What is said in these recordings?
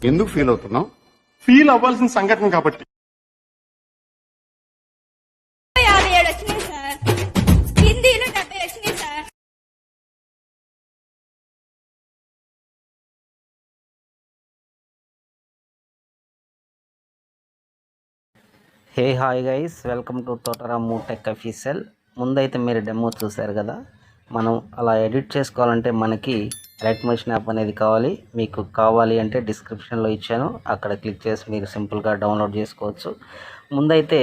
ఎందుకు ఫీల్ అవుతున్నావు? ఫీల్ అవ్వాల్సిన సంఘటన కాబట్టి. Hey hi guys, welcome to Thota Ramu tech official. ముందైతే మీరు డెమో చూశారు కదా. మనం అలా ఎడిట్ చేసుకోవాలంటే మనకి అలైట్ మోషన్ యాప్ అనేది కావాలి. మీకు కావాలి అంటే డిస్క్రిప్షన్లో ఇచ్చాను, అక్కడ క్లిక్ చేసి మీరు సింపుల్గా డౌన్లోడ్ చేసుకోవచ్చు. ముందైతే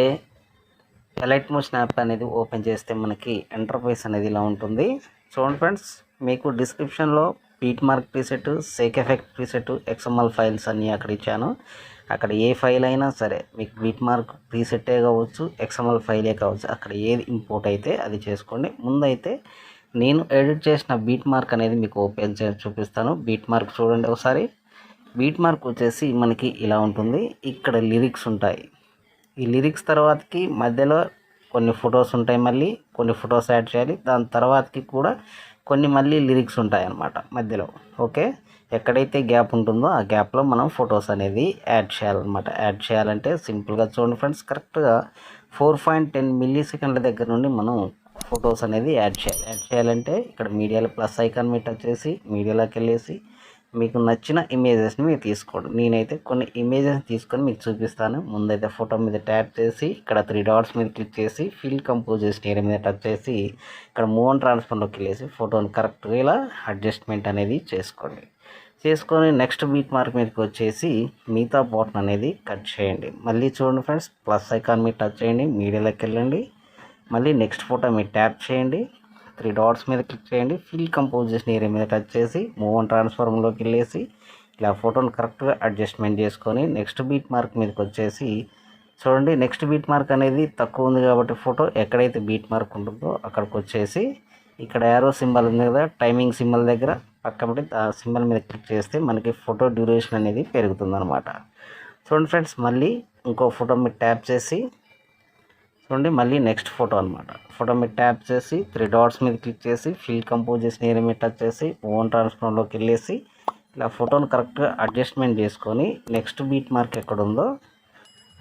అలైట్ మోషన్ యాప్ అనేది ఓపెన్ చేస్తే మనకి ఇంటర్ఫేస్ అనేది ఇలా ఉంటుంది. చూడండి ఫ్రెండ్స్, మీకు డిస్క్రిప్షన్లో beat mark preset, sake effect preset, XML files అన్నీ అక్కడ ఇచ్చాను. అక్కడ ఏ ఫైల్ అయినా సరే మీకు బీట్ మార్క్ ప్రీసెట్టే కావచ్చు, ఎక్స్ఎంఎల్ ఫైలే కావచ్చు, అక్కడ ఏది ఇంపోర్ట్ అయితే అది చేసుకోండి. ముందైతే నేను ఎడిట్ చేసిన బీట్ మార్క్ అనేది మీకు ఓపెన్ చేసి చూపిస్తాను. బీట్ మార్క్ చూడండి ఒకసారి. బీట్ మార్క్ వచ్చేసి మనకి ఇలా ఉంటుంది. ఇక్కడ లిరిక్స్ ఉంటాయి. ఈ లిరిక్స్ తర్వాతకి మధ్యలో కొన్ని ఫొటోస్ ఉంటాయి, మళ్ళీ కొన్ని ఫొటోస్ యాడ్ చేయాలి. దాని తర్వాతకి కూడా కొన్ని మళ్ళీ లిరిక్స్ ఉంటాయి అన్నమాట మధ్యలో. ఓకే, ఎక్కడైతే గ్యాప్ ఉంటుందో ఆ గ్యాప్లో మనం ఫొటోస్ అనేది యాడ్ చేయాలన్నమాట. యాడ్ చేయాలంటే సింపుల్గా చూడండి ఫ్రెండ్స్, కరెక్ట్గా 4.10 మిల్లీ సెకండ్ల దగ్గర నుండి మనం ఫొటోస్ అనేది యాడ్ చేయాలి. యాడ్ చేయాలంటే ఇక్కడ మీడియాలో ప్లస్ ఐకాన్ మీద టచ్ చేసి మీడియాలోకి వెళ్ళేసి మీకు నచ్చిన ఇమేజెస్ని మీరు తీసుకోండి. నేనైతే కొన్ని ఇమేజెస్ తీసుకొని మీకు చూపిస్తాను. ముందైతే ఫోటో మీద ట్యాప్ చేసి ఇక్కడ 3 డాట్స్ మీద క్లిక్ చేసి ఫిల్ కంపోజిషన్ ఏరియా మీద టచ్ చేసి ఇక్కడ మూవ్ అండ్ ట్రాన్స్ఫర్లోకి వెళ్ళేసి ఫోటోని కరెక్ట్గా ఇలా అడ్జస్ట్మెంట్ అనేది చేసుకొని నెక్స్ట్ బీట్ మార్క్ మీదకి వచ్చేసి మిగతా పోర్షన్ అనేది కట్ చేయండి. మళ్ళీ చూడండి ఫ్రెండ్స్, ప్లస్ ఐకాన్ మీద టచ్ చేయండి, మీడియాలోకి వెళ్ళండి, మళ్ళీ నెక్స్ట్ ఫోటో మీరు ట్యాప్ చేయండి, 3 డాట్స్ మీద క్లిక్ చేయండి, ఫిల్ కంపోజిషన్ ఏరియా మీద టచ్ చేసి మూవ్ అండ్ ట్రాన్స్ఫార్మ్లోకి వెళ్ళేసి ఇలా ఫోటోని కరెక్ట్గా అడ్జస్ట్మెంట్ చేసుకొని నెక్స్ట్ బీట్ మార్క్ మీదకి వచ్చేసి చూడండి. నెక్స్ట్ బీట్ మార్క్ అనేది తక్కువ ఉంది కాబట్టి ఫోటో ఎక్కడైతే బీట్ మార్క్ ఉంటుందో అక్కడికి వచ్చేసి ఇక్కడ యారో సింబల్ ఉంది కదా, టైమింగ్ సింబల్ దగ్గర పక్కన ఆ సింబల్ మీద క్లిక్ చేస్తే మనకి ఫోటో డ్యూరేషన్ అనేది పెరుగుతుంది అనమాట. చూడండి ఫ్రెండ్స్, మళ్ళీ ఇంకో ఫోటో మీద ట్యాప్ చేసి చూడండి, మళ్ళీ నెక్స్ట్ ఫోటో అనమాట. ఫోటో మీద ట్యాప్ చేసి 3 డాట్స్ మీద క్లిక్ చేసి ఫిల్ కంపోజిషన్ ఏరియా మీద టచ్ చేసి ఓన్ ట్రాన్స్ఫార్మ్లోకి వెళ్ళేసి ఇలా ఫోటోని కరెక్ట్గా అడ్జస్ట్మెంట్ చేసుకొని నెక్స్ట్ బీట్ మార్క్ ఎక్కడ ఉందో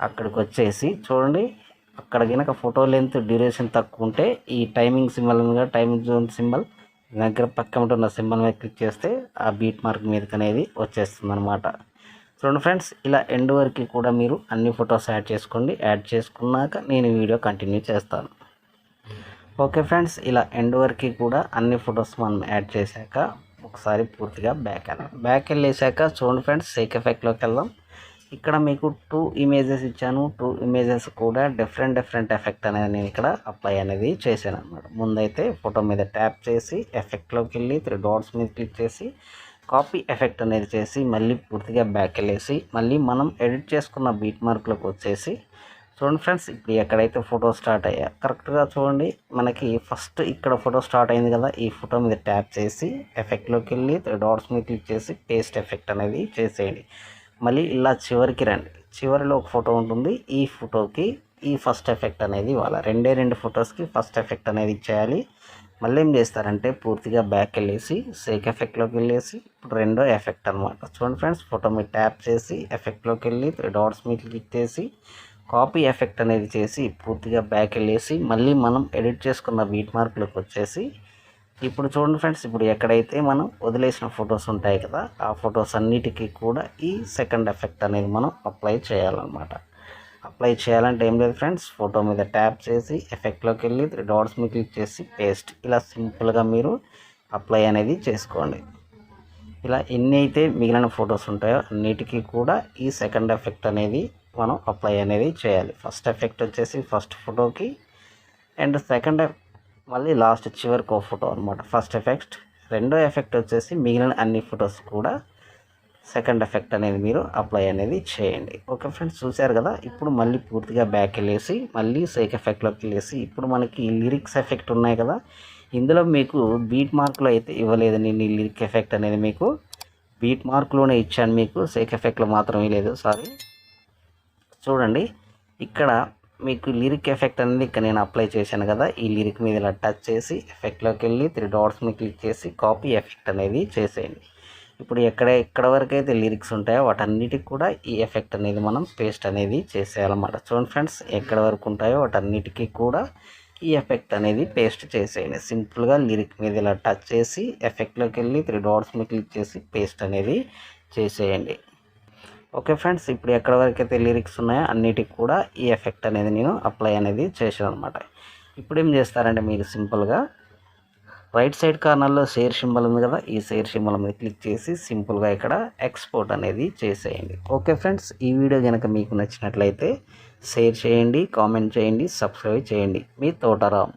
అక్కడికి వచ్చేసి చూడండి. అక్కడ కనుక ఫోటో లెంత్ డ్యూరేషన్ తక్కువ ఉంటే ఈ టైమింగ్ సింబల్ మీద టైమింగ్ జోన్ సింబల్ దగ్గర పక్కన ఉన్న సింబల్ మీద క్లిక్ చేస్తే ఆ బీట్ మార్క్ మీదకి అనేది వచ్చేస్తుంది అనమాట. చూడండి ఫ్రెండ్స్, ఇలా ఎండ్ వరకు కూడా మీరు అన్ని ఫొటోస్ యాడ్ చేసుకోండి. యాడ్ చేసుకున్నాక నేను వీడియో కంటిన్యూ చేస్తాను. ఓకే ఫ్రెండ్స్, ఇలా ఎండ్ వరకు కూడా అన్ని ఫొటోస్ మనం యాడ్ చేశాక ఒకసారి పూర్తిగా బ్యాక్ వెళ్ళేసాక చూడండి ఫ్రెండ్స్, సేక్ ఎఫెక్ట్లోకి వెళ్దాం. ఇక్కడ మీకు 2 ఇమేజెస్ ఇచ్చాను. 2 ఇమేజెస్ కూడా డిఫరెంట్ ఎఫెక్ట్ అనేది నేను ఇక్కడ అప్లై అనేది చేశాను అనమాట. ముందైతే ఫోటో మీద ట్యాప్ చేసి ఎఫెక్ట్లోకి వెళ్ళి 3 డాట్స్ మీద క్లిక్ చేసి కాపీ ఎఫెక్ట్ అనేది చేసి మళ్ళీ పూర్తిగా బ్యాక్ వెళ్ళేసి మళ్ళీ మనం ఎడిట్ చేసుకున్న బీట్ మార్క్లోకి వచ్చేసి చూడండి ఫ్రెండ్స్, ఇప్పుడు ఎక్కడైతే ఫోటో స్టార్ట్ అయ్యా కరెక్ట్గా చూడండి, మనకి ఫస్ట్ ఇక్కడ ఫోటో స్టార్ట్ అయింది కదా, ఈ ఫోటో మీద ట్యాప్ చేసి ఎఫెక్ట్లోకి వెళ్ళి 3 డాట్స్ మీద క్లిక్ చేసి పేస్ట్ ఎఫెక్ట్ అనేది చేసేయండి. మళ్ళీ ఇలా చివరికి రండి, చివరిలో ఒక ఫోటో ఉంటుంది. ఈ ఫోటోకి ఈ ఫస్ట్ ఎఫెక్ట్ అనేది ఇవ్వాలి. 2 ఫొటోస్కి ఫస్ట్ ఎఫెక్ట్ అనేది ఇచ్చేయాలి. మళ్ళీ ఏం చేస్తారంటే పూర్తిగా బ్యాక్ వెళ్ళేసి సేక్ ఎఫెక్ట్లోకి వెళ్ళేసి ఇప్పుడు రెండో ఎఫెక్ట్ అనమాట. చూడండి ఫ్రెండ్స్, ఫోటో మీద ట్యాప్ చేసి ఎఫెక్ట్లోకి వెళ్ళి 3 డాట్స్ మీద క్లిక్ చేసి కాపీ ఎఫెక్ట్ అనేది చేసి పూర్తిగా బ్యాక్ వెళ్ళేసి మళ్ళీ మనం ఎడిట్ చేసుకున్న బీట్ మార్క్లోకి వచ్చేసి ఇప్పుడు చూడండి ఫ్రెండ్స్, ఇప్పుడు ఎక్కడైతే మనం వదిలేసిన ఫొటోస్ ఉంటాయి కదా, ఆ ఫొటోస్ అన్నిటికీ కూడా ఈ సెకండ్ ఎఫెక్ట్ అనేది మనం అప్లై చేయాలన్నమాట. అప్లై చేయాలంటే ఏం లేదు ఫ్రెండ్స్, ఫోటో మీద ట్యాప్ చేసి ఎఫెక్ట్లోకి వెళ్ళి 3 డాట్స్ మీద క్లిక్ చేసి పేస్ట్, ఇలా సింపుల్గా మీరు అప్లై అనేది చేసుకోండి. ఇలా ఎన్ని అయితే మిగిలిన ఫొటోస్ ఉంటాయో అన్నిటికీ కూడా ఈ సెకండ్ ఎఫెక్ట్ అనేది మనం అప్లై అనేది చేయాలి. ఫస్ట్ ఎఫెక్ట్ వచ్చేసి ఫస్ట్ ఫోటోకి అండ్ సెకండ్ మళ్ళీ లాస్ట్ చివరికి ఒక ఫోటో అనమాట ఫస్ట్ ఎఫెక్ట్. రెండో ఎఫెక్ట్ వచ్చేసి మిగిలిన అన్ని ఫొటోస్ కూడా సెకండ్ ఎఫెక్ట్ అనేది మీరు అప్లై అనేది చేయండి. ఓకే ఫ్రెండ్స్, చూశారు కదా. ఇప్పుడు మళ్ళీ పూర్తిగా బ్యాక్ వెళ్ళేసి మళ్ళీ సేక్ ఎఫెక్ట్లోకి వెళ్ళేసి ఇప్పుడు మనకి లిరిక్స్ ఎఫెక్ట్ ఉన్నాయి కదా, ఇందులో మీకు బీట్ మార్క్లో అయితే ఇవ్వలేదు నేను. ఈ లిరిక్ ఎఫెక్ట్ అనేది మీకు బీట్ మార్క్లోనే ఇచ్చాను, మీకు సేక్ ఎఫెక్ట్లో మాత్రం ఇవ్వలేదు, సారీ. చూడండి, ఇక్కడ మీకు లిరిక్ ఎఫెక్ట్ అనేది ఇక్కడ నేను అప్లై చేశాను కదా, ఈ లిరిక్ మీద ఇలా టచ్ చేసి ఎఫెక్ట్లోకి వెళ్ళి 3 డాట్స్ మీద క్లిక్ చేసి కాపీ ఎఫెక్ట్ అనేది చేసేయండి. ఇప్పుడు ఎక్కడ వరకు అయితే లిరిక్స్ ఉంటాయో వాటన్నిటికి కూడా ఈ ఎఫెక్ట్ అనేది మనం పేస్ట్ అనేది చేసేయాలన్నమాట. చూడండి ఫ్రెండ్స్, ఎక్కడ వరకు ఉంటాయో వాటన్నిటికీ కూడా ఈ ఎఫెక్ట్ అనేది పేస్ట్ చేసేయండి. సింపుల్గా లిరిక్ మీద ఇలా టచ్ చేసి ఎఫెక్ట్లోకి వెళ్ళి 3 డాట్స్ మీద క్లిక్ చేసి పేస్ట్ అనేది చేసేయండి. ఓకే ఫ్రెండ్స్, ఇప్పుడు ఎక్కడ వరకు అయితే లిరిక్స్ ఉన్నాయో అన్నిటికి కూడా ఈ ఎఫెక్ట్ అనేది నేను అప్లై అనేది చేసాను అనమాట. ఇప్పుడు ఏం చేస్తారంటే మీరు సింపుల్గా రైట్ సైడ్ కార్నర్లో షేర్ సింబల్ ఉంది కదా, ఈ షేర్ సింబల్ మీద క్లిక్ చేసి సింపుల్గా ఇక్కడ ఎక్స్పోర్ట్ అనేది చేసేయండి. ఓకే ఫ్రెండ్స్, ఈ వీడియో కనుక మీకు నచ్చినట్లయితే షేర్ చేయండి, కామెంట్ చేయండి, సబ్స్క్రైబ్ చేయండి. మీ తోటరాము.